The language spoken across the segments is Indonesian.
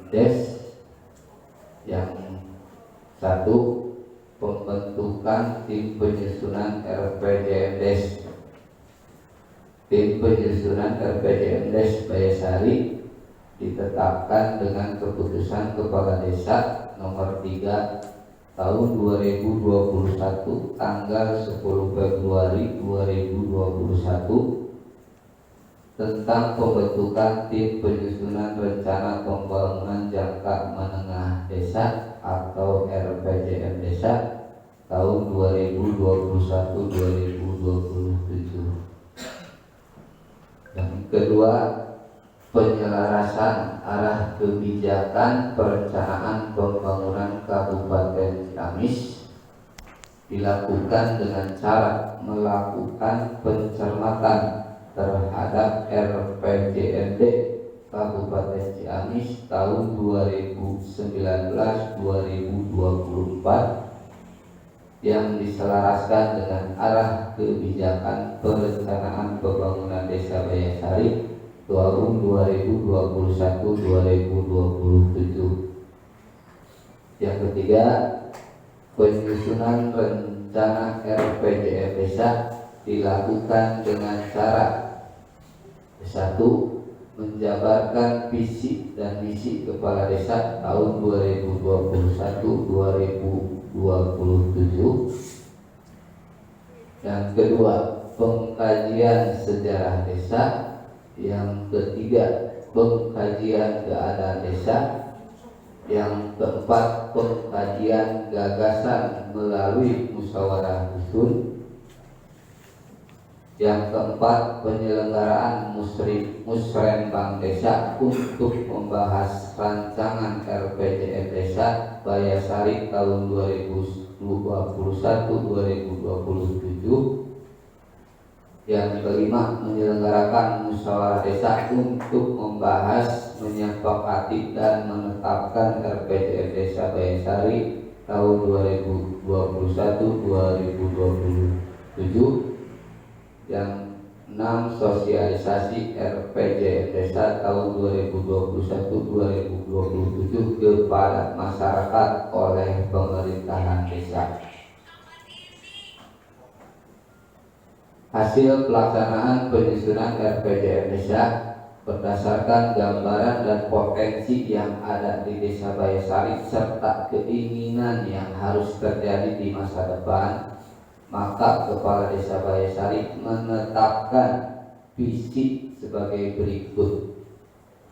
Des. Yang satu, pembentukan tim penyusunan RPJMDes. Tim penyusunan RPJMDes Bayasari ditetapkan dengan keputusan Kepala Desa nomor 3 tahun 2021 tanggal 10 Februari 2021 tentang pembentukan tim penyusunan rencana pembangunan jangka menengah desa atau RPJM Desa tahun 2021-2027. Yang kedua, penyelarasan arah kebijakan perencanaan pembangunan Kabupaten Ciamis dilakukan dengan cara melakukan pencermatan terhadap RPJMD Kabupaten Ciamis tahun 2019-2024 yang diselaraskan dengan arah kebijakan perencanaan pembangunan Desa Bayasari tahun 2021-2027. Yang ketiga, penyusunan rencana RPJM Desa dilakukan dengan cara: satu, menjabarkan visi dan misi Kepala Desa tahun 2021-2027. Yang kedua, pengkajian sejarah desa. Yang ketiga, pengkajian keadaan desa. Yang keempat, pengkajian gagasan melalui musyawarah dusun. Yang keempat, penyelenggaraan musrenbang desa untuk membahas rancangan RPJM Desa Bayasari tahun 2021-2027. Yang kelima, menyelenggarakan musyawarah desa untuk membahas, menyepakati dan menetapkan RPJM Desa Bayasari tahun 2021-2027. Yang 6, sosialisasi RPJM Desa tahun 2021-2027 kepada masyarakat oleh pemerintahan desa. Hasil pelaksanaan penyusunan RPJM Desa berdasarkan gambaran dan potensi yang ada di Desa Bayasari serta keinginan yang harus terjadi di masa depan, maka Kepala Desa Bayasari menetapkan visi sebagai berikut: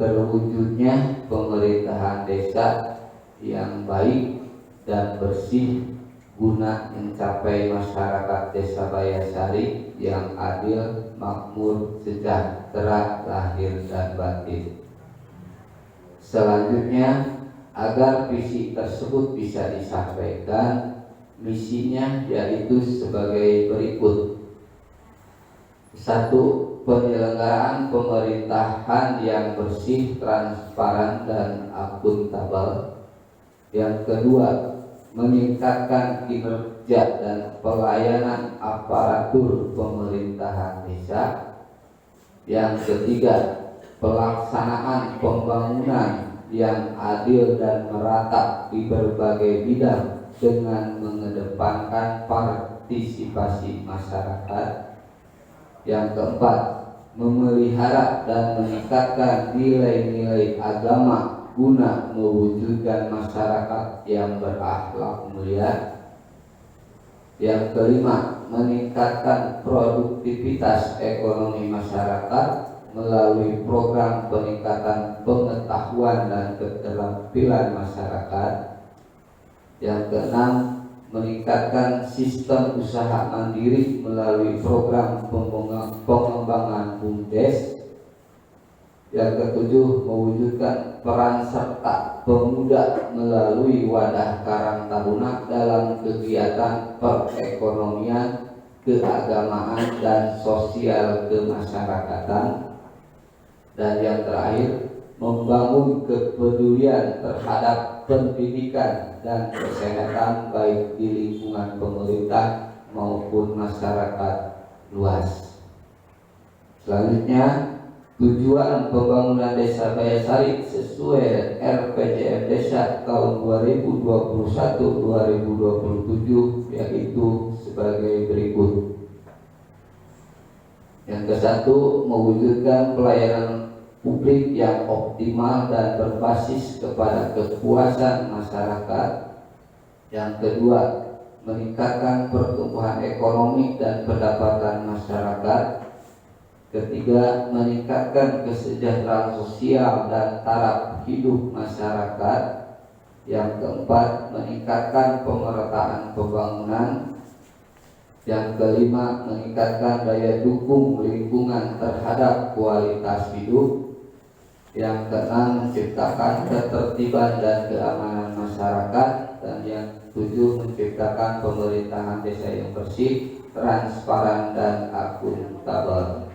terwujudnya pemerintahan desa yang baik dan bersih guna mencapai masyarakat Desa Bayasari yang adil, makmur, sejahtera lahir dan batin. Selanjutnya, agar visi tersebut bisa disampaikan, misinya yaitu sebagai berikut: 1. Penyelenggaraan pemerintahan yang bersih, transparan, dan akuntabel. Yang kedua, meningkatkan kinerja dan pelayanan aparatur pemerintahan desa. Yang ketiga, pelaksanaan pembangunan yang adil dan merata di berbagai bidang dengan mengedepankan partisipasi masyarakat. Yang keempat, memelihara dan meningkatkan nilai-nilai agama guna mewujudkan masyarakat yang berakhlak mulia. Yang kelima, meningkatkan produktivitas ekonomi masyarakat melalui program peningkatan pengetahuan dan keterampilan masyarakat. Yang keenam, meningkatkan sistem usaha mandiri melalui program pengembangan BUMDes. Yang ketujuh, mewujudkan peran serta pemuda melalui wadah Karang Taruna dalam kegiatan perekonomian, keagamaan, dan sosial kemasyarakatan. Dan yang terakhir, membangun kepedulian terhadap pendidikan dan kesehatan baik di lingkungan pemerintah maupun masyarakat luas. Selanjutnya, tujuan pembangunan Desa Bayasari sesuai RPJM Desa tahun 2021-2027 yaitu sebagai berikut. Yang ke-1, mewujudkan pelayanan publik yang optimal dan berbasis kepada kepuasan masyarakat. Yang kedua, meningkatkan pertumbuhan ekonomi dan pendapatan masyarakat. Ketiga, meningkatkan kesejahteraan sosial dan taraf hidup masyarakat. Yang keempat, meningkatkan pemerataan pembangunan. Yang kelima, meningkatkan daya dukung lingkungan terhadap kualitas hidup. Yang keenam, menciptakan ketertiban dan keamanan masyarakat. Dan yang ketujuh, menciptakan pemerintahan desa yang bersih, transparan, dan akuntabel.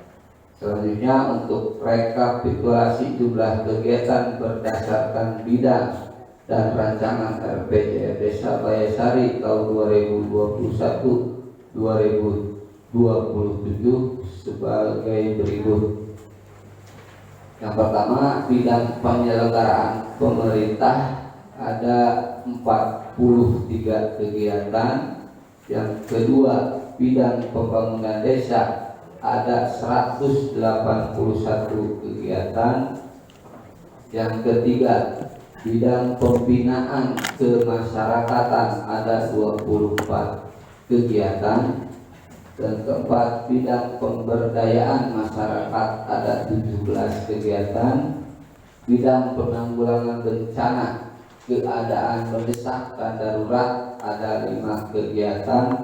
Selanjutnya, untuk rekapitulasi jumlah kegiatan berdasarkan bidang dan rancangan RPJM Desa Bayasari tahun 2021-2027 sebagai berikut. Yang pertama, bidang penyelenggaraan pemerintah ada 43 kegiatan. Yang kedua, bidang pembangunan desa ada 181 kegiatan. Yang ketiga, bidang pembinaan kemasyarakatan ada 24 kegiatan. Dan keempat, bidang pemberdayaan masyarakat ada 17 kegiatan. Bidang penanggulangan bencana keadaan mendesak dan darurat ada 5 kegiatan.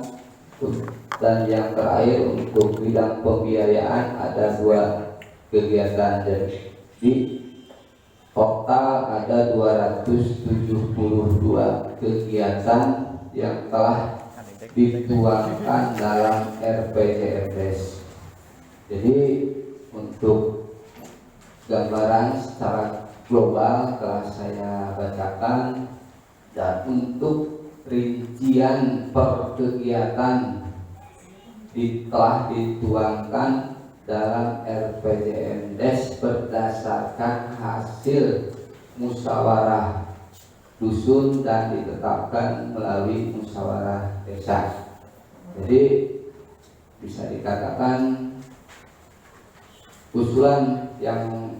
Dan yang terakhir, untuk bidang pembiayaan ada 2 kegiatan. Jadi total ada 272 kegiatan yang telah dituangkan dalam RPJMDes. Jadi untuk gambaran secara global telah saya bacakan, dan untuk rincian per kegiatan telah dituangkan dalam RPJMDes berdasarkan hasil musyawarah dusun dan ditetapkan melalui musyawarah desa. Jadi bisa dikatakan usulan yang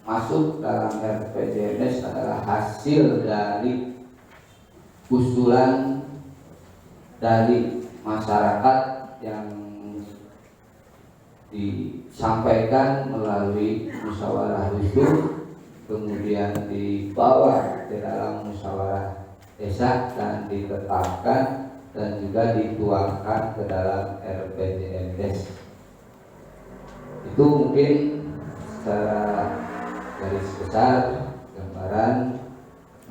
masuk dalam RPJMDes adalah hasil dari usulan dari masyarakat yang disampaikan melalui musyawarah dusun, kemudian dibawa ke dalam musyawarah desa dan ditetapkan dan juga dituangkan ke dalam RPJMDes. Itu mungkin secara garis besar gambaran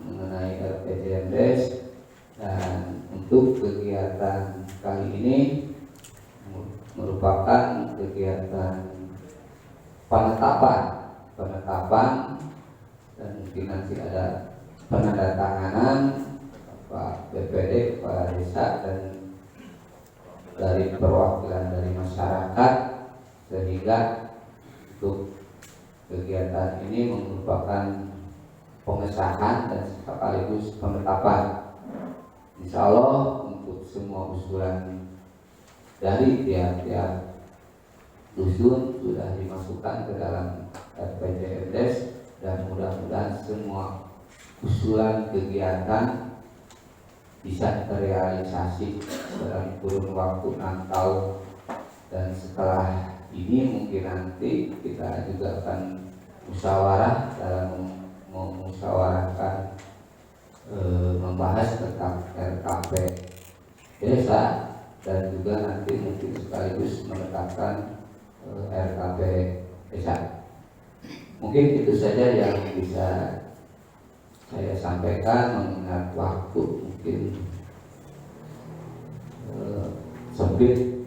mengenai RPJMDes. Dan untuk kegiatan kali ini merupakan kegiatan penetapan dan mungkin nanti ada penandatanganan Pak BPD, Kepala Desa, dan dari perwakilan dari masyarakat, sehingga untuk kegiatan ini merupakan pengesahan dan sekaligus penetapan. Insya Allah untuk semua usulan dari tiap-tiap dusun sudah dimasukkan ke dalam RPJMDes, dan mudah-mudahan semua usulan kegiatan bisa terrealisasi dalam kurun waktu 6 tahun. Dan setelah ini mungkin nanti kita juga akan musyawarah dalam memusyawarahkan membahas tentang RKP desa, dan juga nanti mungkin sekaligus menetapkan RKP desa. Mungkin itu saja yang bisa saya sampaikan, mengingat waktu mungkin sempit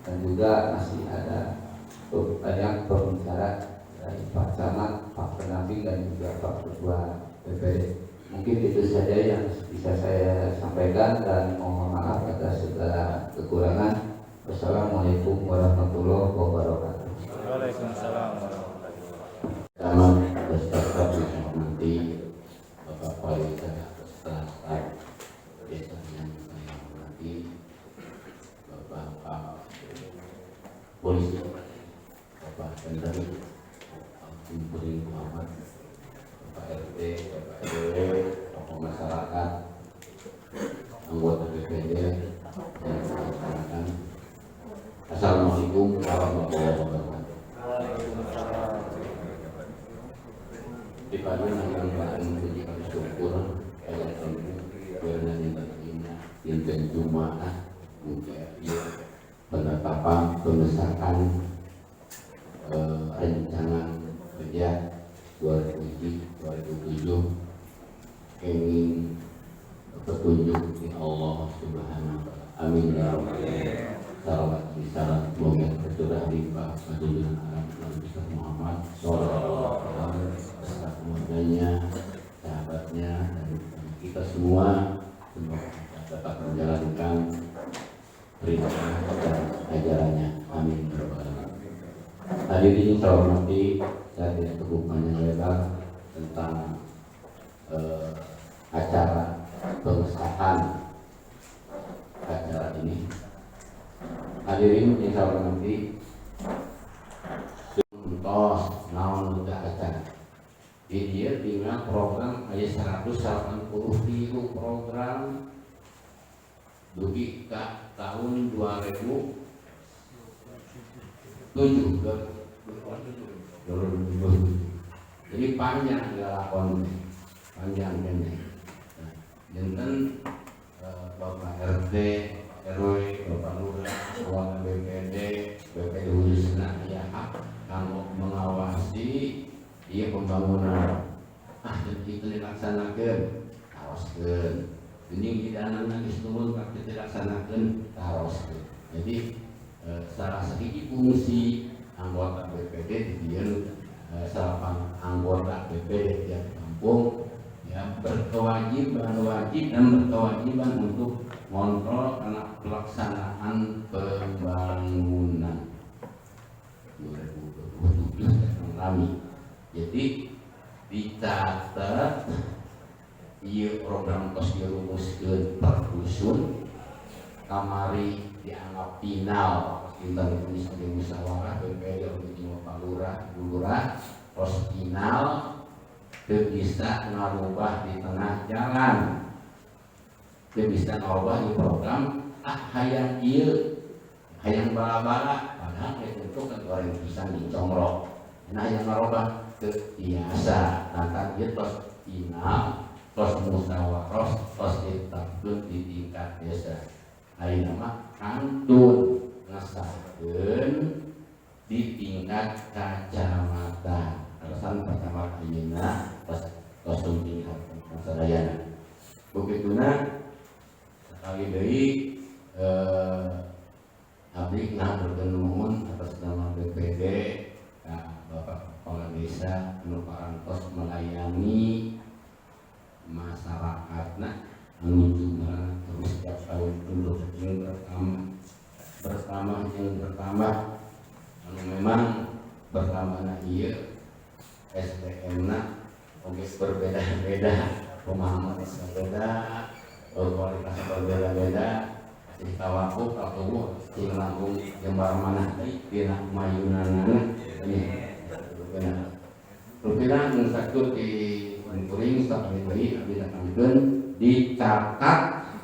dan juga masih ada banyak pembicara dari Pak Camat, Pak Pendamping, dan juga Pak Ketua BPD. Mungkin itu saja yang bisa saya sampaikan, dan mohon maaf atas segala kekurangan. Wassalamualaikum warahmatullahi wabarakatuh. Waalaikumsalam warahmatullahi wabarakatuh. Dalam beserta nanti Assalamualaikum warahmatullahi wabarakatuh. Di pagi yang mengucapkan syukur pada Tuhan karena nikmatnya yang Jumaat penetapan pengesahan rencana kerja 2007 ingin petunjuk di Allah Subhanahu wa Ta'ala. Amin ya rabbal alamin. Salawat salam semoga tercurah limpah junjungan alam Nabi Muhammad sallallahu alaihi wasallam, keluarganya, sahabatnya, dan kita semua semoga dapat menjalankan perintah dan ajarannya. Amin ya rabbal alamin. Hadirin saya hormati, saya tidak cukup panjang lebar tentang acara pengesahan acara ini. Hadirin yang saya hormati, contoh naon udah acara di dia tinggal program aja 183 program dugi ke tahun 2007 jadi panjang lakon panjang ini. Jantan Bapak RT, RW, Bapak Lurah, Ketua BPD, BPD khususnya ya kanggo mengawasi iya pembangunan. Jadi itu dilaksanakan, haruskan. Ini dana nangis turun tapi dilaksanakan, haruskan. Jadi salah sedikit fungsi anggota BPD di dia salapan anggota BPD tiap kampung yang berkewajiban dan berkewajiban untuk kontrol karena pelaksanaan pembangunan 2027 kami. Jadi dicatat iya program kos dirumuskeun per dusun kamari dianggap final kita ditulis di musyawarah BPD untuk Pak Lurah terus final bisa ngarubah di tengah jalan, bisa ngarubah di program hayang ieu hayang bala-bala padahal itu kan orang bisa dicomrok nah yang ngarubah ke biasa nanti dia terus final terus musyawarah terus ditetapkan di tingkat desa ayeuna mah kantun ngasahkeun di tingkat kacamatan alasan pertama ayeuna pas kostum tingkat sadayana begituna sekali deui abdi ngaturkeun nuhun atas nama BPD Bapak Kepala Desa anu parantos melayani masyarakatna anu jumlah terus setiap tahun terus yang bertambah anu memang bertambahna ieu SDM-na oke berbeda-beda, pemahaman berbeda, kualitas berbeda-beda. Di tawakuf atau di langkung jembar mana di mayunan ini benar. Rupiah satu di kuring sampai beri tidak kamikan dicatat,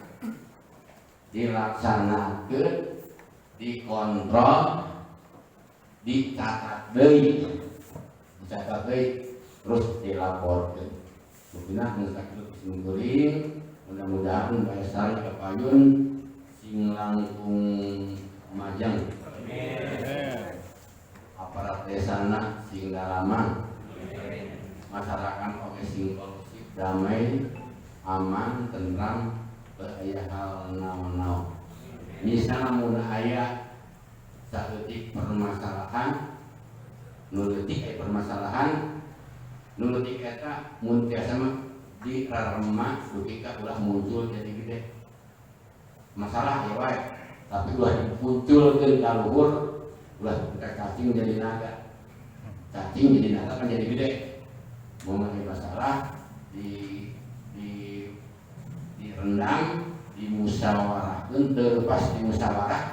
dilaksanakan, dikontrol, dicatat deui. Terus dilaporkan. Mungkinlah sakit singkuring, mudah-mudahan baik saya kepayun sing langkung majang. Aparat desana sing dalaman. Masyarakat oke sing kondusif, damai, aman, tentram, aya hal naon-naon. Misalnya mudah aya saeutik permasalahan nuletik permasalahan nuletik eta mun biasa mah di rarema dukika ulah muncul jadi gede masalah ya wae tapi ulah dimunculkeun ka luhur ulah cacing jadi naga cacing jadi naga kan jadi gede mengenai masalah direndam dimusyawarahkeun teu pas dimusyawarah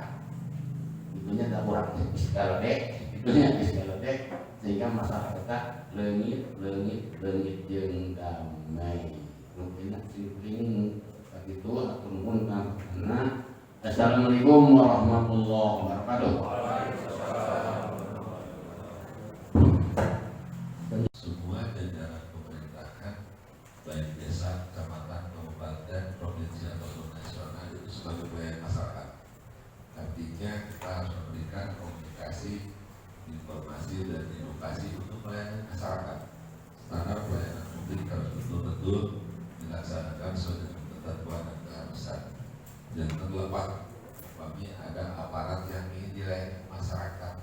itunya da urang skala dek itunya skala dek sehingga masalah kita leungit jeung damai mungkin sing kitu atur nuhun karena Assalamualaikum warahmatullahi wabarakatuh. betul dilaksanakan sesuai dengan ketentuan dan keharusan. Dan terlepas kami ada aparat yang ingin dilayani masyarakat,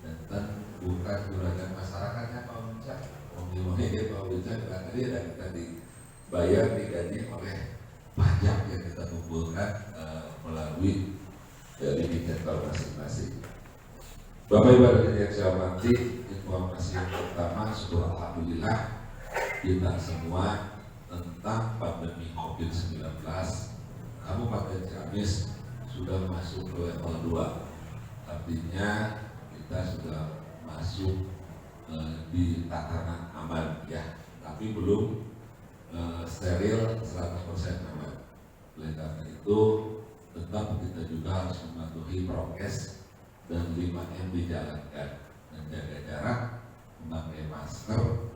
dan bukan juragan masyarakatnya Pak Wicca. Ngomong-ngomongnya Pak Wicca tadi ada kita dibayar digaji oleh pajak yang kita kumpulkan melalui dari indikator masing-masing. Bapak Ibu hadirin yang saya hormati, informasi yang pertama, syukur alhamdulillah kita semua tentang pandemi COVID-19, Kabupaten Ciamis sudah masuk ke level 2. Artinya kita sudah masuk di tatanan aman ya, tapi belum steril 100% aman. Oleh karena itu tetap kita juga harus mematuhi prokes dan 5M dijalankan, menjaga jarak, memakai masker,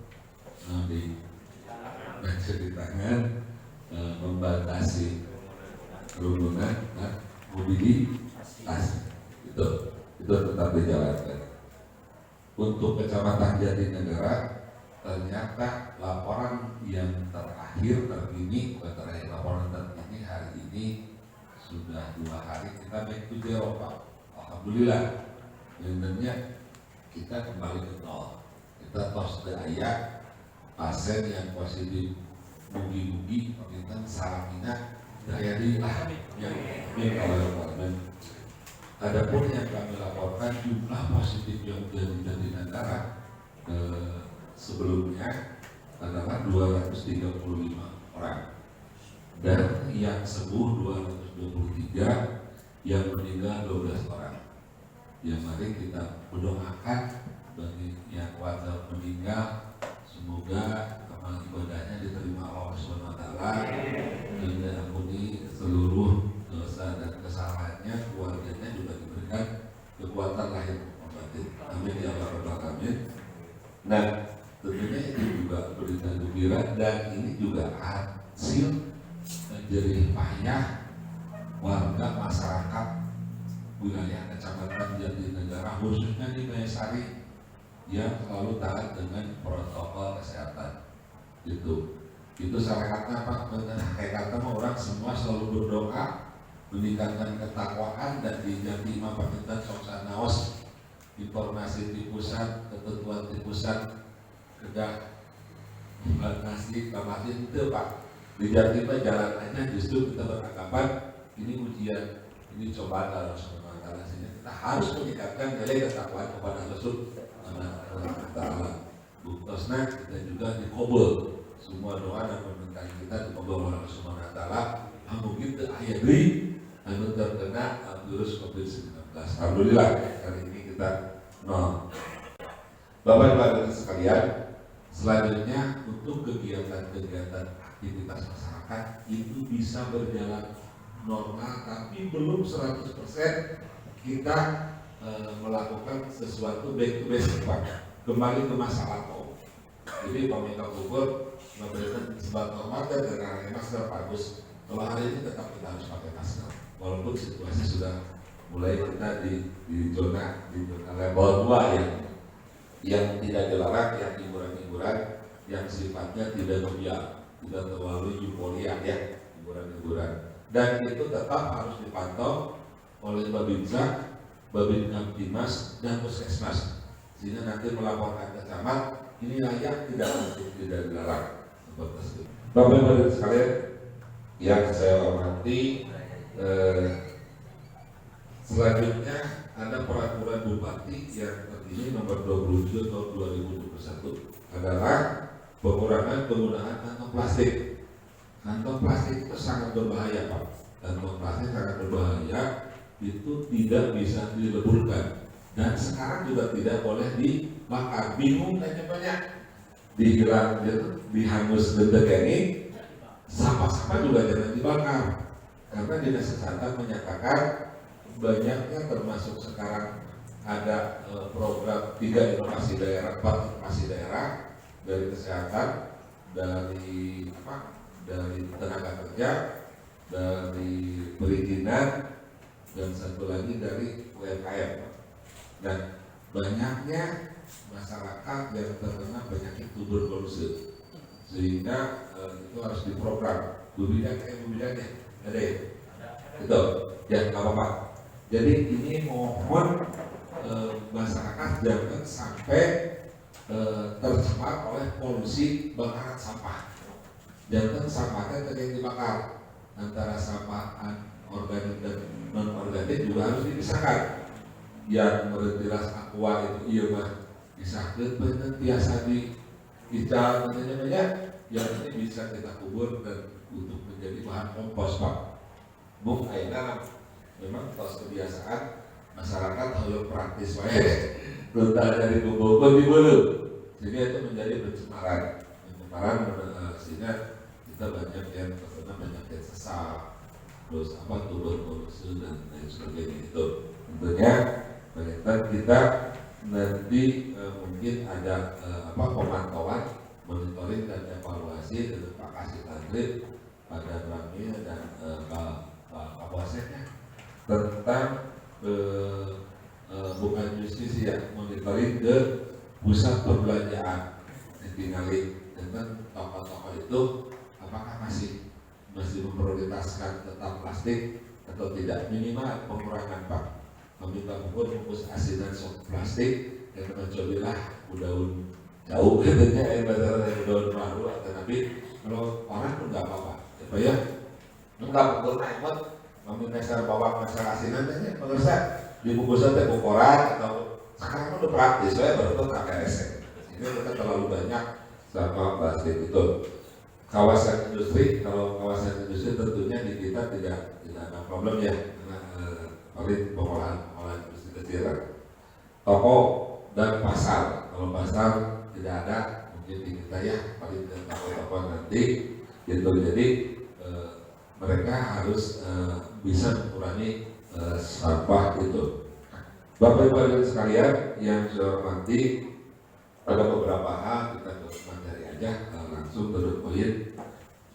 mencuci tangan, membatasi kerumunan, mobilitas, itu tetap dijalankan. Untuk Kecamatan Jatinegara, ternyata laporan yang terakhir terkini, laporan terkini hari ini sudah 2 hari kita back to zero Pak. Alhamdulillah, sebenarnya kita kembali ke nol. Kita tos daya pasien yang positif mugi-mugi pemerintah salamina daya dilah yang kalau adapun yang kami laporkan jumlah positif yang dari Jatinegara sebelumnya adalah 235 orang dan yang sembuh 223, yang meninggal 12 orang. Yang mari kita mendoakan bagi yang warga meninggal, semoga amal ibadahnya diterima Allah SWT dan diampuni seluruh dosa dan kesalahannya, keluarganya juga diberikan kekuatan lahir maupun batin. Amin ya rabbal alamin. Nah, tentunya itu juga berita gembira dan ini juga hasil jerih payah warga masyarakat wilayah Kecamatan Jatinegara, khususnya di Mayasari, yang selalu taat dengan protokol kesehatan. Itu syariatnya Pak, benar. Hakikatnya orang semua selalu berdoa, meningkatkan ketakwaan, dan di Jatimah Pak kita sok naos informasi di pusat, ketentuan di pusat, kedah batasi tambahin itu Pak. Di Jatimah jalan aja justru kita beranggapan ini ujian, ini cobaan dalam semua masalah, sehingga kita harus meningkatkan nilai ketakwaan kepada Allah Subhanahu wa Ta'ala. Buktosna kita juga dikabul, semua doa dan permintaan kita dikabul oleh Allah Subhanahu wa Ta'ala. Mungkin ayat deui anu terkena virus COVID-19. Alhamdulillah hari ini kita nol. Bapak Ibu sekalian, selanjutnya untuk kegiatan-kegiatan aktivitas masyarakat itu bisa berjalan normal, tapi belum 100% kita melakukan sesuatu back to basic Pak, kembali ke masa lampau. Jadi pemerintah Bogor memberikan sebuah normatif dengan masker Pak Gus. Kalau hari ini tetap kita harus pakai masker, walaupun situasi sudah mulai kita di zona level 2 yang tidak dilarang, yang hiburan-hiburan yang sifatnya tidak sosial, tidak terlalu euforia ya, hiburan-hiburan. Dan itu tetap harus dipantau oleh Babinsa, Babin Kamtimas, dan Puskesmas, sehingga nanti melaporkan ke camat ini layak tidak dilarang. Bapak Ibu sekalian yang saya hormati, selanjutnya ada peraturan Bupati yang terkini nomor 27 tahun 2021 adalah pengurangan penggunaan kantong plastik. Kantong plastik itu sangat berbahaya Pak. Kantong plastik sangat berbahaya, itu tidak bisa dileburkan dan sekarang juga tidak boleh dibakar. Bingung tanya banyak, dihilang, dihangus dedek ini, sampah-sampah juga jangan dibakar karena Dinas Kesehatan menyatakan banyaknya, termasuk sekarang ada program 3 inovasi daerah, 4 inovasi daerah dari kesehatan, dari tenaga kerja, dari perizinan, dan satu lagi dari UMKM. Dan banyaknya masyarakat yang terkena penyakit tuberkulosis, sehingga itu harus diprogram. Bu bidangnya ada ya? Itu ya nggak apa-apa. Jadi ini mohon masyarakat jangan sampai tercemar oleh polusi bakaran sampah. Jangan sampahnya terjadi dibakar. Antara sampah organik dan non organik juga harus dipisahkan. Yang merentilas aqua itu iya mah disahkeun bener biasa di kita namanya yang ini bisa kita kubur dan untuk menjadi bahan kompos Pak. Bung ayeuna memang tos kebiasaan masyarakat harus praktis wae. Letak dari kubur di bulu. Sehingga itu menjadi pencemaran sehingga kita banyak yang terkena penyakit sesal, terus tuberkulosis dan lain sebagainya itu. Tentunya kita nanti mungkin ada pemantauan, monitoring dan evaluasi dari Pak Kasih Tantri, Pak Danramil dan Pak Kapolseknya tentang bukan justisi ya, monitoring ke pusat perbelanjaan ditinggali tentang toko-toko itu apakah masih memprioritaskan tentang plastik atau tidak, minimal pengurangan Pak. Meminta bungkus asinan sok plastik yang mencobilah daun jauh katanya daun baru atau tapi kalau orang pun nggak apa-apa ya nggak pukul naik meminta cara bawa masalah asinan aja pengersa dibungkusnya teh koran atau sekarang udah praktis saya baru tuh KKS ini kita terlalu banyak sampah plastik itu. Kawasan industri, kalau kawasan industri tentunya di kita tidak ada problem ya karena paling pengolahan industri kecil. Toko dan pasar, kalau pasar tidak ada mungkin di kita ya paling toko-toko nanti gitu. Jadi mereka harus bisa mengurangi sampah itu. Bapak Ibu hadirin sekalian yang saya hormati, ada beberapa hal kita materi aja langsung terus poin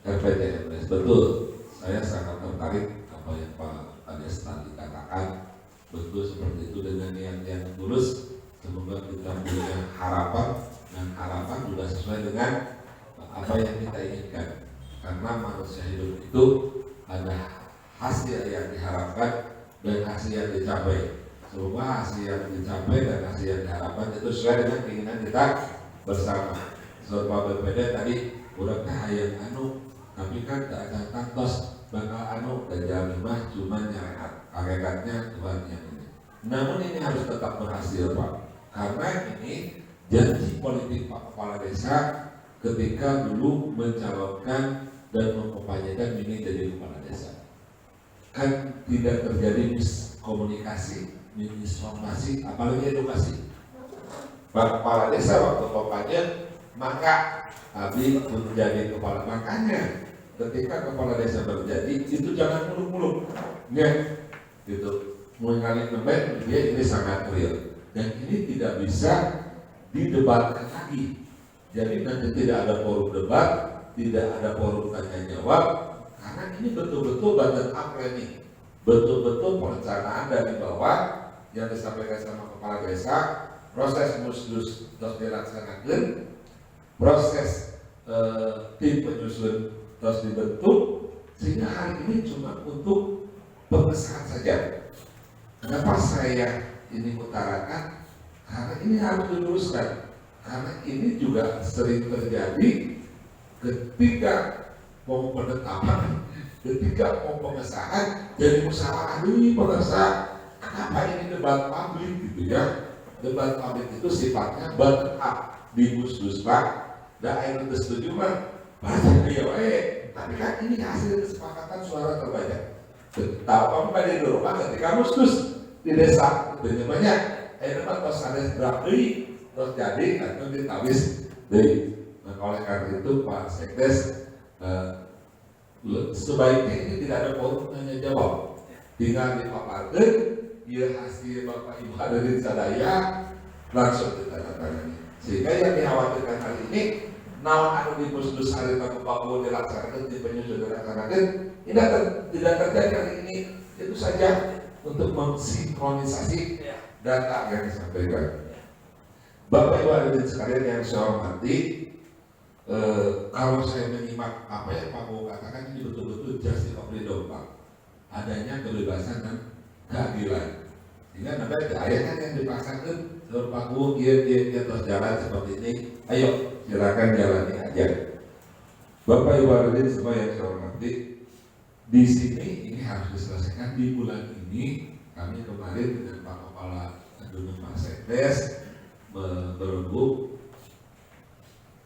RPJMD. Betul, saya sangat tertarik apa yang Pak Kades tadi katakan, betul seperti itu dengan niat yang tulus. Semoga kita punya harapan dan harapan juga sesuai dengan apa yang kita inginkan. Karena manusia hidup itu ada hasil yang diharapkan dan hasil yang dicapai. Semoga hasil yang dicapai dan hasil yang diharapkan itu sesuai dengan keinginan kita bersama. Pak BPD tadi udah hayang tapi kan tak akan kantos bakal dan mah cuma nyarehat hakikatnya Tuhan yang ini. Namun ini harus tetap berhasil Pak, karena ini janji politik Pak Kepala Desa ketika dulu mencalonkan dan mengupayakan ini jadi Kepala Desa. Kan tidak terjadi miskomunikasi, misinformasi, apalagi edukasi. Pak Kepala Desa waktu kampanye maka Abi menjadi kepala, makanya ketika kepala desa terjadi itu jangan muluk-muluk ya gitu, mengalih ngebet dia ini sangat real dan ini tidak bisa didebatkan lagi. Jadi nanti tidak ada forum debat, tidak ada forum tanya jawab, karena ini betul-betul bottom up planning, betul-betul perencanaan dari bawah yang disampaikan sama kepala desa. Proses musdus terus dilaksanakan, proses tim penyusun terus dibentuk, sehingga hari ini cuma untuk pengesahan saja. Kenapa saya ini utarakan? Karena ini harus diluruskan. Karena ini juga sering terjadi ketika mau penetapan, ketika mau pengesahan, jadi musyawarah dulu pengesahan. Kenapa ini debat publik gitu ya? Debat publik itu sifatnya bottom up di Musduspak. Dan yang setuju mah bahasa dia tapi kan ini hasil kesepakatan suara terbanyak. Tahu kamu pada di rumah ketika Musdus di desa itu banyak. Tempat pas ada berapi terus jadi atau ditawis dari. Nah, oleh karena itu Pak Sekdes sebaiknya ini tidak ada forum tanya jawab, tinggal dipaparkan ya hasil Bapak Ibu ada di sadaya langsung ditandatangani. Sehingga yang dikhawatirkan hari ini nawan anu di Musdus hari Pak Papua dilaksanakan di penyusun dilaksanakan tidak terjadi hari ini. Itu saja untuk mensinkronisasi data yang disampaikan. Bapak Ibu hadirin sekalian yang saya hormati, kalau saya menyimak apa yang Pak Bowo katakan, ini betul-betul justice of freedom, Pak. Adanya kebebasan dan keadilan. Sehingga nanti ayat kan yang dipaksakan, kalau Pak Bowo dia terus jalan seperti ini, ayo silakan jalani aja. Bapak Ibu hadirin semua yang saya hormati, di sini ini harus diselesaikan di bulan ini. Kami kemarin dengan Pak Kepala Gunung Pak Sekdes berembuk.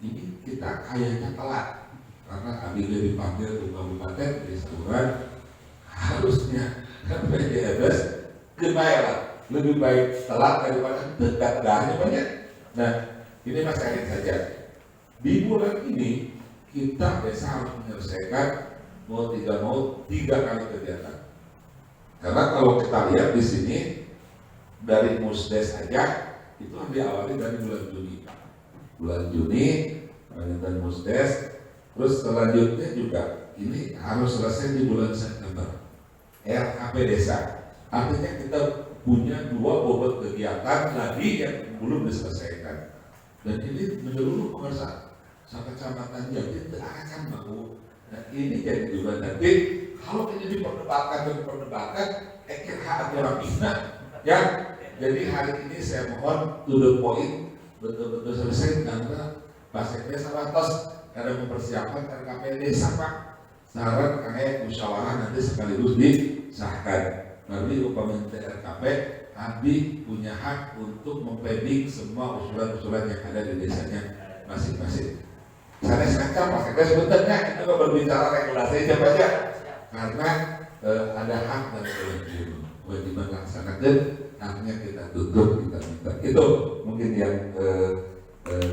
Ini kita kayaknya telat karena kami dipanggil ke kabupaten di Saburan, harusnya PDMS kebayang lebih baik telat daripada dekat dahnya banyak. Nah, ini masalahnya saja. Di bulan ini kita desa harus menyelesaikan mau tiga kali kegiatan. Karena kalau kita lihat di sini dari Musdes saja itu diawali dari bulan Juni. Bulan Juni dan Musdes, terus selanjutnya juga ini harus selesai di bulan September. RKP desa, artinya kita punya 2 bobot kegiatan lagi yang belum diselesaikan. Dan ini menyeluruh pengusaha kecamatan Jati tidak akan mampu. Nah ini jadi juga nanti kalau ini diperdebatkan, hak orang bina, ya. Jadi hari ini saya mohon to the point, betul-betul selesai karena Pak Sekdes Salantos ada mempersiapkan RKP desa, Pak. Saran kayak musyawarah nanti sekaligus disahkan. Nanti upamanya RKP, Abi punya hak untuk mempending semua usulan-usulan yang ada di desanya masing-masing. Saya sengaja Pak Sekdes sebetulnya itu berbicara regulasi aja Pak ya, karena ada hak dan kewajiban laksanakan, haknya kita tutup, kita minta. Itu mungkin yang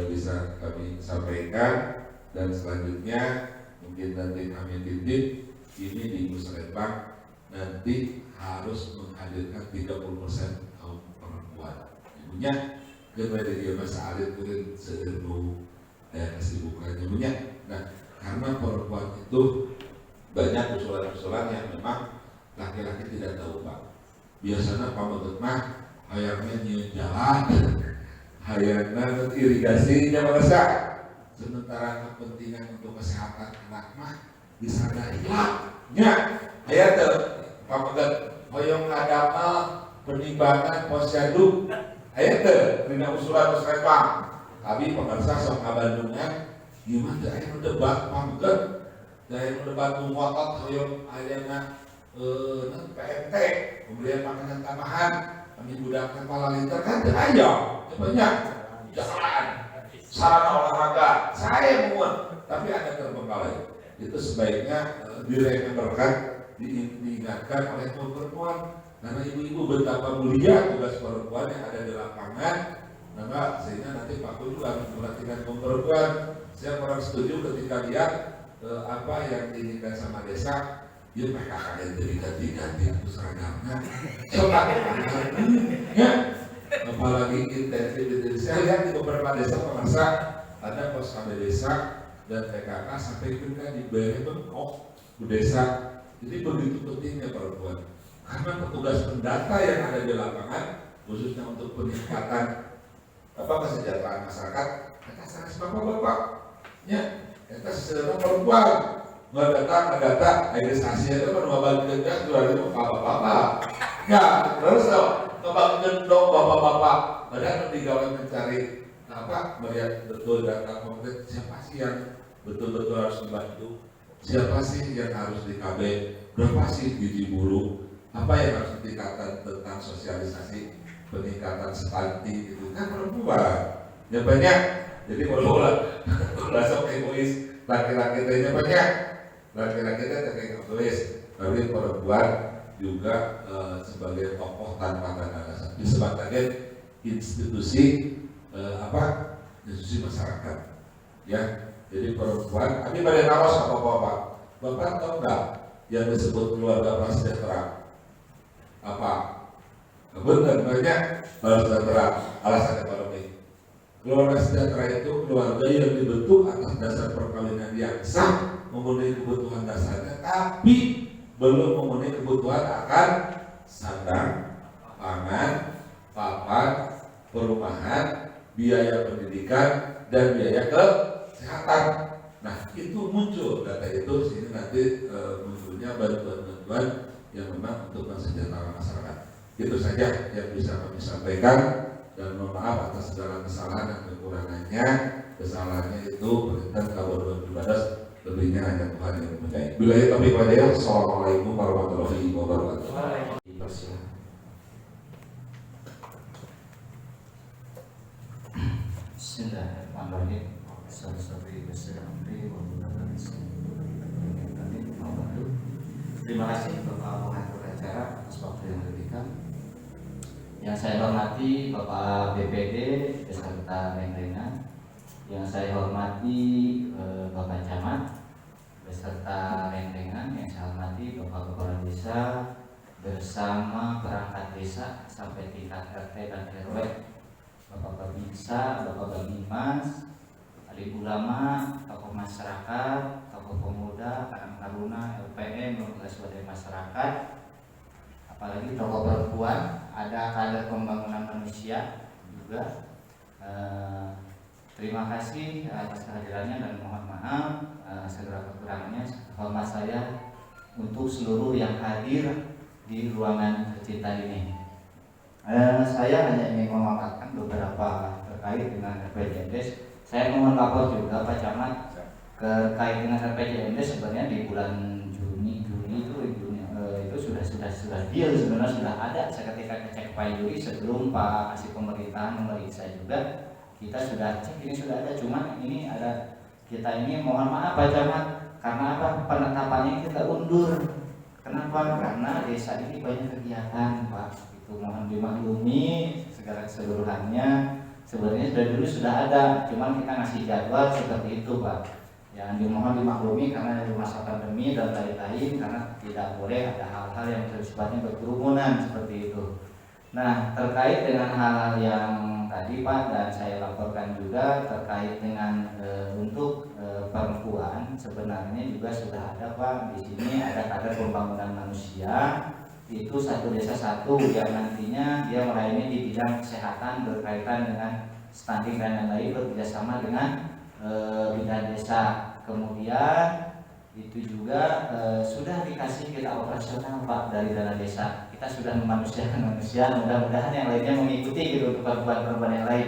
bisa kami sampaikan. Dan selanjutnya mungkin nanti kami titip ini di Musrembang nanti harus menghadirkan 30% kaum perempuan. Ibunya kepada dia masa alit mungkin sederhana kesibukannya ibunya. Nah karena perempuan itu banyak usulan-usulan yang memang laki-laki tidak tahu Pak. Biasanya Pak Menteri mah hayangnya nyium jalan, hayangnya irigasinya merasa. Sementara kepentingan untuk kesehatan anak mah bisa hilangnya. Hayat Pak Menteri hoyong ngadama penimbangan posyandu. Hayat dina usulan Musrembang. Kami pemirsa sok Bandungnya gimana aya debat Pak Menteri. Dari debat ngotot hoyong ayana PMT, kemudian makanan tambahan, kami budak kepala liter kan ayo, banyak jalan, sarana olahraga, saya muat, tapi ada terbengkalai. Itu sebaiknya direkomendasikan, diingatkan oleh kaum perempuan, karena ibu-ibu betapa mulia tugas perempuan yang ada di lapangan, maka sehingga nanti Pak Guru juga memperhatikan kaum perempuan. Saya kurang setuju ketika lihat apa yang diinginkan sama desa. Ya mereka akan ganti-ganti itu seragamnya. Coba ya, apalagi intensif. Saya lihat di beberapa desa pemirsa ada pos KB desa dan PKK sampai juga di Bengkok desa. Jadi begitu pentingnya perempuan. Karena petugas pendata yang ada di lapangan khususnya untuk peningkatan kesejahteraan masyarakat, kita sangat bapak-bapak, ya, kita sesama perempuan. Ngedata, registrasi itu menambah kerja sudah itu bapak-bapak. Ya, terus ngebangun dong bapak-bapak. Padahal tinggal mencari melihat betul data konkret siapa sih yang betul-betul harus dibantu, siapa sih yang harus di KB, berapa sih gizi buruk, apa yang harus ditingkatkan tentang sosialisasi, peningkatan stunting itu kan perempuan. Ya banyak. Jadi mulai langsung egois, laki-laki itu banyak. Laki-laki kita terkait tulis, tapi perempuan juga sebagai tokoh tanpa tanda dasar sebagai institusi institusi masyarakat, ya. Jadi perempuan, kami pada nawas apa bapak tahu nggak yang disebut keluarga prasejahtera? Apa? Benar banyak prasejahtera alasan ekonomi. Keluarga sejahtera itu keluarga yang dibentuk atas dasar perkawinan yang sah, memenuhi kebutuhan dasarnya, tapi belum memenuhi kebutuhan akan sandang, pangan, papan, perumahan, biaya pendidikan, dan biaya kesehatan. Nah itu muncul data itu, sini nanti munculnya bantuan-bantuan yang memang untuk kesejahteraan masyarakat. Itu saja yang bisa kami sampaikan, dan mohon maaf atas segala kesalahan dan kekurangannya. Kesalahannya itu berkaitan kabar 2012, lebihnya hanya Tuhan yang mempunyai. Bila itu kami pada Assalamualaikum warahmatullahi wabarakatuh. Bismillahirrahmanirrahim. Terima kasih Bapak pengatur acara atas waktu yang diberikan. Yang saya hormati Bapak BPD beserta Rengrengan. Yang saya hormati Bapak Camat beserta Rengrengan. Yang saya hormati Bapak Kepala Desa bersama perangkat desa sampai tingkat RT dan RW, Bapak Babinsa, Bapak Babimas, alim ulama, tokoh masyarakat, tokoh pemuda, Karang Taruna, LPM, lembaga swadaya masyarakat, apalagi tokoh perempuan, ada kader pembangunan manusia juga. Terima kasih atas kehadirannya dan mohon maaf segala kekurangannya. Hormat saya untuk seluruh yang hadir di ruangan tercinta ini. Saya hanya ingin memaparkan beberapa terkait dengan RPJMD. Saya mohon lapor juga Pak Camat terkait dengan RPJMD. Sebenarnya di bulan Juni itu sudah deal, sebenarnya sudah ada. Saya ketika cek Pak Yuri sebelum Pak Kasih Pemerintahan memeriksa juga, kita sudah cek ini sudah ada. Cuma ini ada, kita ini mohon maaf Pak Camat, karena apa, penetapannya kita undur. Kenapa? Karena desa ini banyak kegiatan Pak. Itu mohon dimaklumi segala keseluruhannya. Sebenarnya sudah ada, cuman kita ngasih jadwal seperti itu Pak. Yang dimohon dimaklumi karena di masa pandemi dan lain-lain, karena tidak boleh ada hal-hal yang sifatnya berkerumunan seperti itu. Nah, terkait dengan hal-hal yang tadi Pak, dan saya laporkan juga terkait dengan untuk perempuan, sebenarnya juga sudah ada Pak. Di sini ada kader pembangunan manusia, itu satu desa satu yang nantinya dia melayani di bidang kesehatan berkaitan dengan stunting dan lain-lain, bekerjasama dengan bidang desa. Kemudian itu juga sudah dikasih kita operasional Pak dari dana desa. Kita sudah memanusiakan manusia, mudah-mudahan yang lainnya mengikuti gitu untuk perempuan-perempuan yang lain.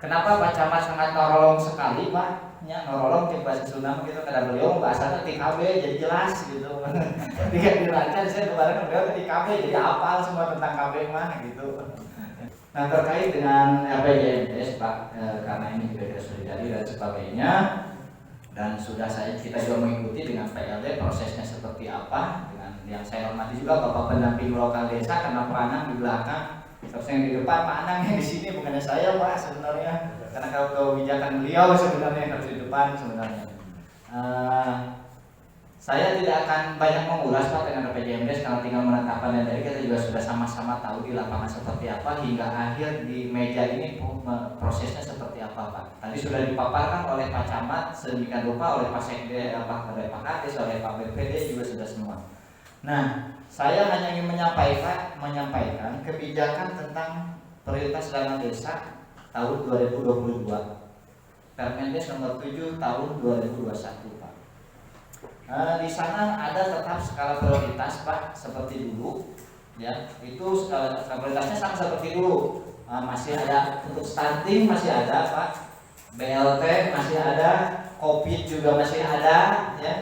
Kenapa Pak Camat sangat nolong sekali Pak? Ya, nolong cek bahasa Sunda gitu, kada beliau bahasanya TKB jadi jelas gitu. Ketika dirancang saya kemarin beliau TKB jadi hafal semua tentang KB mah gitu. Nah, terkait dengan RPJMD Pak, karena ini juga sudah jadi dan sebagainya, dan sudah kita juga mengikuti dengan PLD prosesnya seperti apa. Dengan yang saya hormati juga Bapak pendamping lokal desa, karena Pak Anang di belakang, terus yang di depan Pak Anang yang di sini, bukannya saya Pak sebenarnya, karena kalau kebijakan beliau sebenarnya yang harus di depan sebenarnya. Saya tidak akan banyak mengulas Pak dengan RPJMD, karena tinggal menetapkan, dan dari kita juga sudah sama-sama tahu di lapangan seperti apa hingga akhir di meja ini prosesnya seperti apa Pak. Tadi sudah dipaparkan oleh Pak Camat sedemikian rupa, oleh Pak Sekde, oleh Pak Kades, oleh Pak BPD juga sudah semua. Nah, saya hanya ingin menyampaikan kebijakan tentang prioritas dana desa tahun 2022. Permendes nomor 7 tahun 2021 Pak. Di sana ada tetap skala prioritas Pak seperti dulu, ya. Itu skala prioritasnya sama seperti dulu. Masih ada untuk stunting, masih ada Pak. BLT masih ada, COVID juga masih ada, ya.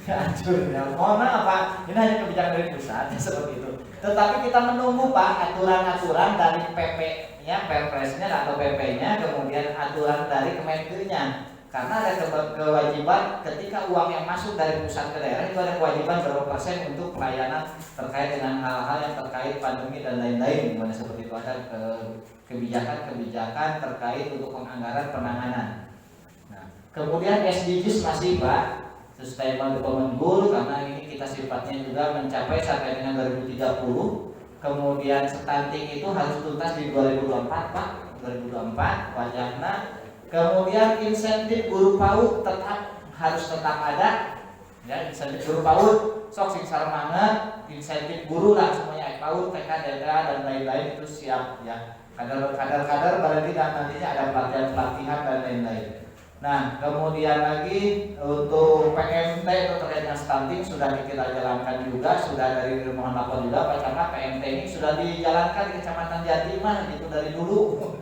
Hancur ya. Mohon maaf Pak, ini hanya kebijakan dari pusat ya, seperti itu. Tetapi kita menunggu Pak aturan-aturan dari PP-nya, Perpresnya atau PP-nya, kemudian aturan dari Kemenkeu-nya. Karena ada kewajiban ketika uang yang masuk dari pusat ke daerah itu ada kewajiban berapa persen untuk pelayanan terkait dengan hal-hal yang terkait pandemi dan lain-lain. Dimana seperti itu ada kebijakan terkait untuk penganggaran penanganan. Nah, kemudian SDGs masih Pak, Sustainable Development Goal, karena ini kita sifatnya juga mencapai sampai dengan 2030. Kemudian stunting itu harus tuntas di 2024 Pak, 2024 wajahnya. Kemudian insentif guru PAUD harus tetap ada, ya. Insentif guru PAUD sok sing sarmanget, insentif guru lah semuanya, PAUD, TK, DTA dan lain-lain itu siap, ya. Kader-kader berarti dan nantinya ada pelatihan dan lain-lain. Nah, kemudian lagi untuk PMT itu terkait dengan stunting sudah kita jalankan juga, sudah dari mohon lapor juga Pak Camat, PMT ini sudah dijalankan di Kecamatan Jatimah itu dari dulu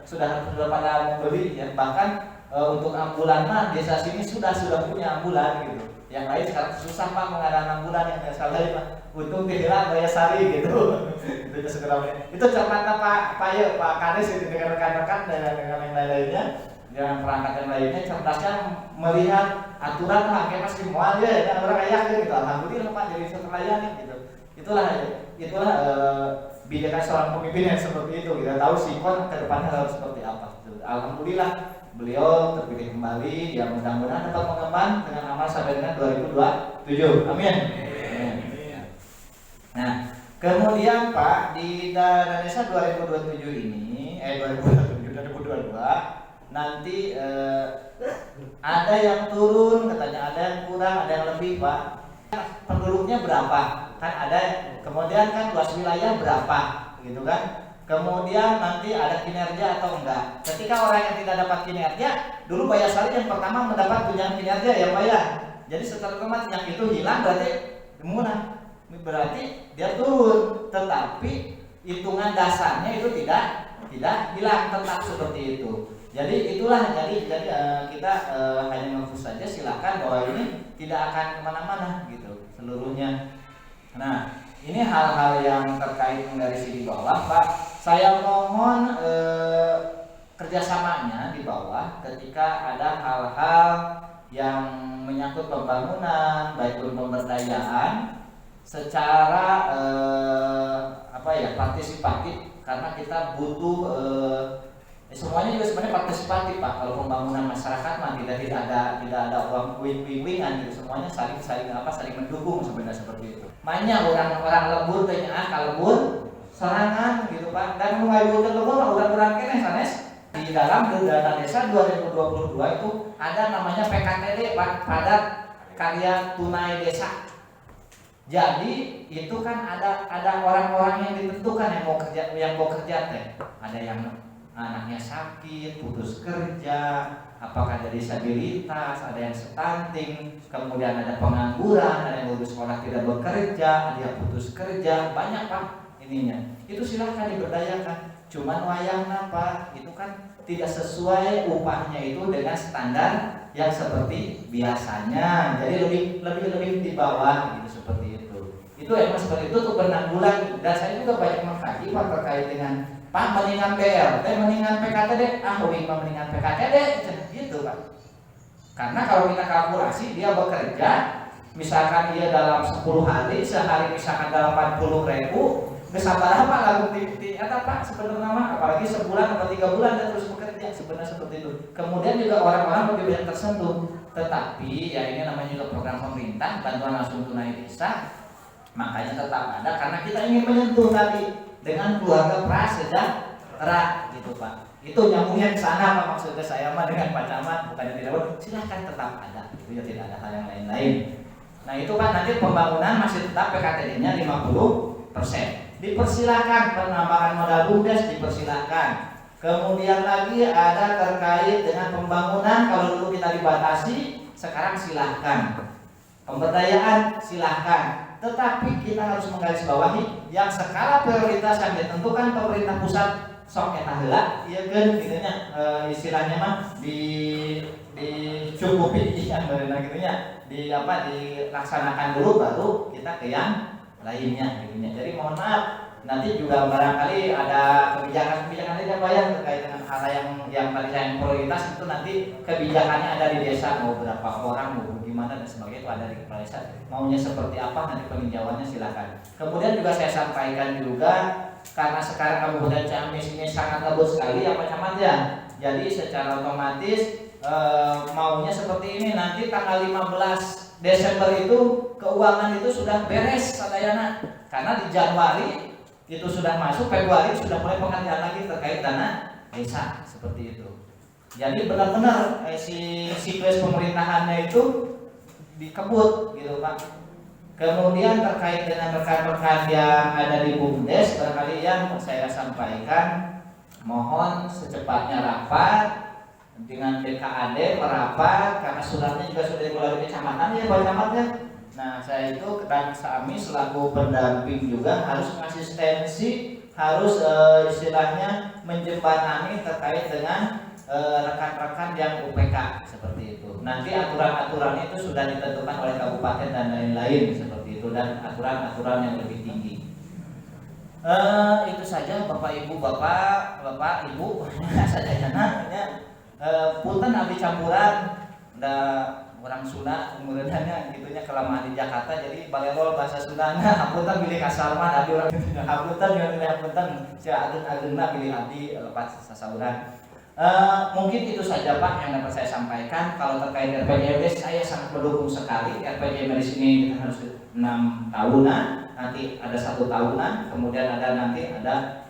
sudah pada membeli ya. Bahkan untuk ambulan mah desa sini sudah punya ambulan gitu. Yang lain sekarang susah Pak mengadakan ambulan yang salah Pak. Untung tidak Daya Sari gitu. Itu segera itu cermatnya Pak Kades itu dengan rekan-rekan dan dengan yang lain-lainnya. Dengan perangkat yang lainnya cerdasnya melihat aturan pakai masih mual ya, dan orang kayak gitu. Alhamdulillah Pak jadi seterlayani gitu. Itulah bijakan seorang pemimpin yang seperti itu. Kita tahu sikon ke depannya harus seperti apa. Alhamdulillah beliau terpilih kembali, yang mudah-mudahan dapat mengembang dengan amal sampai dengan 2027. Amin. Nah, kemudian Pak di dana desa 2027 ini 2022 nanti ada yang turun katanya, ada yang kurang, ada yang lebih Pak. Penduduknya berapa? Kan ada, kemudian kan luas wilayah berapa gitu kan. Kemudian nanti ada kinerja atau enggak. Ketika orang yang tidak dapat kinerja, dulu Bayar Sari yang pertama mendapat tunjangan kinerja ya Pak ya. Jadi setelah kemarin yang itu hilang berarti murah. Berarti dia turun, tetapi hitungan dasarnya itu tidak hilang, tetap seperti itu. Jadi itulah kita hanya ngefus saja, silakan bahwa ini tidak akan kemana-mana gitu seluruhnya. Nah ini hal-hal yang terkait dari sini bawah Pak, saya mohon kerjasamanya di bawah ketika ada hal-hal yang menyangkut pembangunan baik pun pemberdayaan secara partisipatif, karena kita butuh semuanya juga sebenarnya partisipatif Pak. Kalau pembangunan masyarakat mah tidak ada uang wing-wingan gitu, semuanya saling mendukung sebenarnya seperti itu. Banyak orang lembur tanya kalebur serangan gitu Pak, dan mulai lembur orang kene sanes di dalam dana desa 2022 itu ada namanya PKTD Pak, padat karya tunai desa. Jadi itu kan ada orang-orang yang ditentukan yang mau kerja teh. Ada yang anaknya sakit, putus kerja, apakah ada disabilitas, ada yang stunting, kemudian ada pengangguran, ada yang lulus sekolah tidak bekerja, ada yang putus kerja, banyak Pak ininya. Itu silahkan diberdayakan. Cuman wayangna Pak, itu kan tidak sesuai upahnya itu dengan standar yang seperti biasanya. Jadi lebih di bawah gitu seperti itu. Itu emang seperti itu untuk penanggulangan. Dan saya juga banyak mengkaji Pak terkait dengan Pak mendingan BLT, mendingan PKTD, mendingan PKTD gitu Pak. Karena kalau kita kalkulasi dia bekerja, misalkan dia dalam 10 hari, sehari misalkan dalam 40.000, kesabaran Pak lalu Pak sebenarnya mah, apalagi sebulan atau 3 bulan dia terus bekerja, sebenarnya seperti itu. Kemudian juga orang-orang lebih banyak tersentuh. Tetapi ya ini namanya juga program pemerintah, bantuan langsung tunai desa, makanya tetap ada karena kita ingin menyentuh tadi dengan keluarga prasejahtera gitu Pak. Itu nyambungnya ke sana Pak, maksudnya saya mah dengan Pak Camat bukannya tidak boleh, silahkan tetap ada, itu ya tidak ada hal yang lain-lain. Nah itu Pak, nanti pembangunan masih tetap PKTD-nya 50%. Dipersilakan penambahan modal BUMDes, dipersilakan. Kemudian lagi ada terkait dengan pembangunan, kalau dulu kita dibatasi, sekarang silahkan. Pemberdayaan silahkan. Tetapi kita harus menggarisbawahi yang skala prioritas yang ditentukan pemerintah pusat sok eta heula, ieu kan gitunya istilahnya mah dicukupi yang berenang gitunya, dilaksanakan dulu baru kita ke yang lainnya gitunya. Jadi mohon maaf nanti juga barangkali ada kebijakan-kebijakan lainnya Pak yang terkait dengan hal yang tadi saya prioritas itu nanti kebijakannya ada di desa, mau berapa orang, mau gimana dan sebagainya itu ada di kepala desa. Maunya seperti apa nanti peninjauannya silakan. Kemudian juga saya sampaikan juga karena sekarang Kabupaten Ciamis ini sangat lembut sekali ya Pak Camat ya. Jadi secara otomatis maunya seperti ini, nanti tanggal 15 Desember itu keuangan itu sudah beres sadayana. Karena di Januari itu sudah masuk, Februari sudah mulai pengerjaan lagi terkait dana desa seperti itu. Jadi benar-benar si siklus pemerintahannya itu dikebut gitu Pak. Kemudian terkait dengan rekan-rekan yang ada di BUMDes, barangkali yang saya sampaikan, mohon secepatnya rapat dengan DKAD merapat karena suratnya juga sudah dikeluarkan kecamatan ya Pak Camat ya. Nah saya itu dan kami selaku pendamping juga harus mengasistensi, harus istilahnya menjembatani terkait dengan rekan-rekan yang UPK seperti itu. Nanti aturan-aturan itu sudah ditentukan oleh kabupaten dan lain-lain seperti itu, dan aturan-aturan yang lebih tinggi. Itu saja Bapak Ibu, Bapak Ibu saja ya namanya. Punten abdi campuran ada orang Sunda kemudiannya gitunya kelamaan di Jakarta jadi balerol bahasa Sundana hapunten pilih kasalman abdi orang hapunten pilih hapunten sia ageuna pilih abdi lepas sasauran. Mungkin itu saja Pak yang dapat saya sampaikan. Kalau terkait RPJMD saya sangat mendukung sekali. RPJMD di sini harus 6 tahunan, nanti ada 1 tahunan, kemudian nanti ada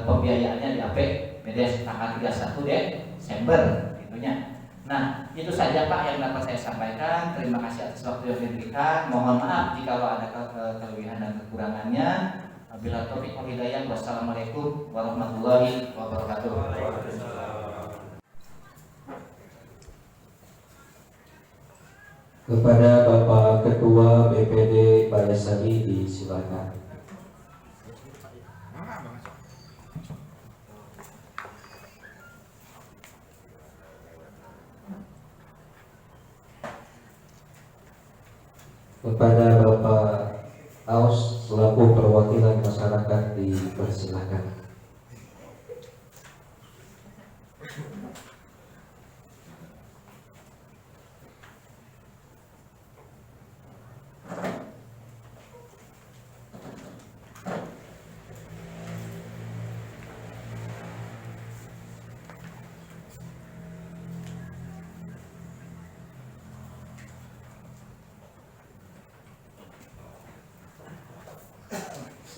pembiayaannya di APBD tanggal 31 Desember gitunya. Nah, itu saja Pak yang dapat saya sampaikan. Terima kasih atas waktu yang diberikan. Mohon maaf jika ada kelebihan dan kekurangannya. Wabillahi taufiq wal hidayah. Wassalamualaikum warahmatullahi wabarakatuh. Kepada Bapak Ketua BPD Bayasari disilakan. Kepada Bapak Aus selaku perwakilan masyarakat dipersilakan.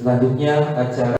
Selanjutnya acara